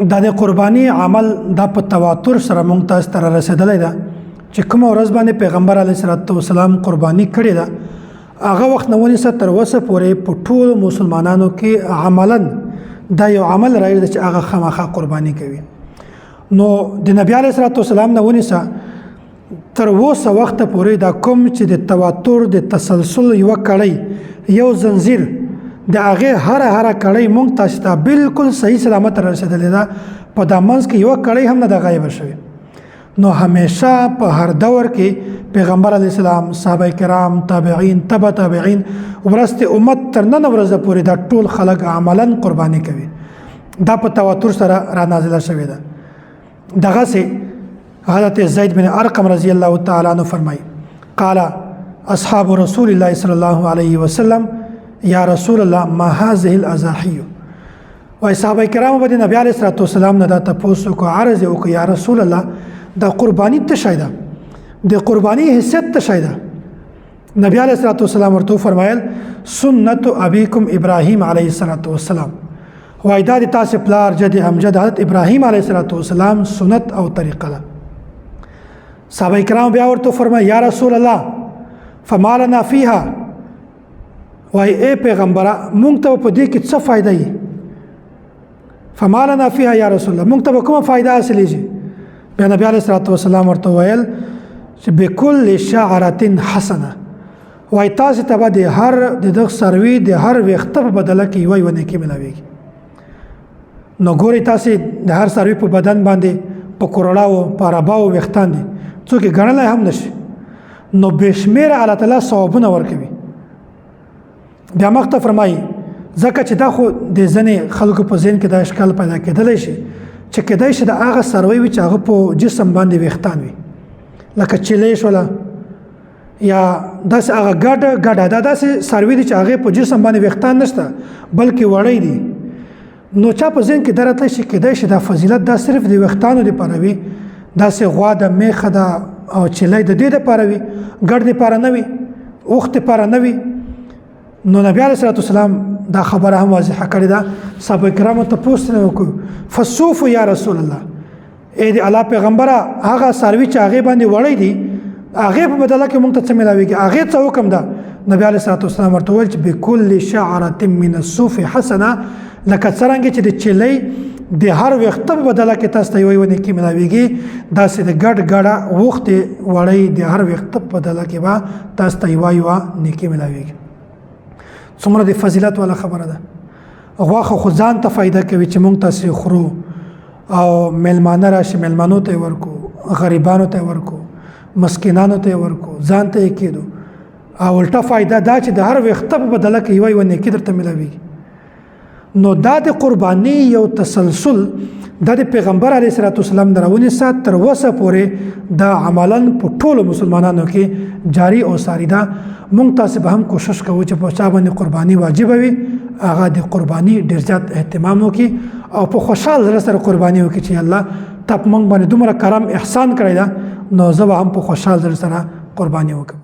د قرباني عمل د په تواتر سره مونږ تاسو ته رسیدلی ده چې کوم ورځ باندې پیغمبر علیه الصلاۃ والسلام قرباني کړې ده هغه وخت نه ونیسه تر اوسه پورې په ټولو مسلمانانو کې عملا دا یو عمل رایج دی چې هغه خامخا قرباني کوي. نو د نبی علیه الصلاۃ والسلام نه ونیسه تر اوسه وخت پورې دا کوم چې د تواتر د تسلسل یو کړی یو زنجیر د هغه هر کړی مونږ تاسو ته بالکل صحیح سلامت رسیدلی ده په دا منځ کې یو کړی هم نه د غایب شوی. نو همیشه په هر دور کې پیغمبر علیه السلام صحابه کرام تابعین تبع تابعین ورسته امت تر نن ورځې پورې دا ټول خلک عملا قرباني کوي. دا په تواتر سره را نازله شوی ده. دغه سي حضرت زید بن ارقم رضی الله تعالی عنہ فرمای قال اصحاب رسول الله صلی الله علیه وسلم یا رسول الله ما هذه الاضاحی و صحابه کرام باندې نبی علیه الصلاه والسلام نه دا تاسو کو عرض وکړ یا رسول الله دا قربانی ته شایده د قربانی حیثیت ته شایده. نبی علیه الصلاه والسلام ورته فرمایل سنت ابيكم ابراهيم عليه الصلاه والسلام وایدا د تاسو پلار جد امجد حضرت ابراهيم عليه الصلاه والسلام سنت او طریقه ده. صحابه کرام بیا ورته فرمایي یا رسول الله فما لنا فيها وای اے پیغمبره مونږ ته په دې کې څه فائدہ یې فما لنا فيها یا رسول الله مونږ ته کومه فائدہ حاصلېږي. بیا نبی علیه الصلاه والسلام ورته ویل چې بكل شعره حسنه وای تاسو ته به د هر د دغه سروي د هر وخت په بدله کې وای ونه کې ملاويږي. نو ګوري تاسو د هر سروي په بدن باندې په کورولاو پاراباو وختان دي څوک غنلای هم نشي. نو بشمیر الله تعالی ثوابونه ورکوي. بیا مخته فرمایي ځکه چې دا خو د ځنې خلکو په ذهن کې دا اشکال پیدا کېدلی شي چې کېدای شي د هغه سروي وي چې هغه په جسم باندې ویښتان وي لکه چیلې شوله یا داسې هغه ګډه دا داسې سروي دي چې هغې په جسم باندې ویښتان نشته بلکې وړی دي. نو چا په ذهن کې دا راتلی شي کېدای شي دا فضیلت دا صرف د ویښتانو دپاره وي داسې غوا د میخه ده او چیلۍ د دې دپاره وي ګډ دپاره نه وي اوښ دپاره نه وي. نو نبی علیه الصلاه والسلام دا خبره هم واضحه کړې ده. صحابه کرامو ته پوښتنه وکړو فصوف یا رسول الله اې د الله پیغمبره هغه سروي چې هغې باندې وړی دي هغې په بدله کې مونږ ته څه میلاویږي هغې څه حکم ده. نبی علیه الصلاه والسلام ورته وویل چې بكل شعره من الصوف حسنه لکه څرنګه چې د چیلۍ د هر وخت په بدله کې تاسو ته یوې ونه کې ملاویږي داسې د ګډه وخت وړی د هر وخت په بدله کې به تاسو ته یوه نیکي ملاویږي. څومره د فضیلت والا خبره ده. غواخه خو ځان ته فایده کوي چې مونږ تاسو خورو او میلمانه راشي میلمانو ته ورکو غریبانو ته ورکو مسکینانو ته ورکو ځان ته کېدو او الټه فایده دا چې د هر وخت په بدله کې یوه نیکي درته ملاویږي. نو دا د قرباني یو تسلسل دا د پیغمبر علیه الصلاه والسلام نه راونیسه تر اوسه پورې دا عملا په ټولو مسلمانانو کې جاری او ساری ده. مونږ تاسو به هم کوشش کوو چې په چا باندې قرباني واجب وي هغه د قرباني ډېر زیات اهتمام وکړي او په خوشحال زړه سره قرباني وکړي چې الله تا په مونږ باندې دومره کرم احسان کړی ده نو زه به هم په خوشحال زړه سره قرباني وکړم.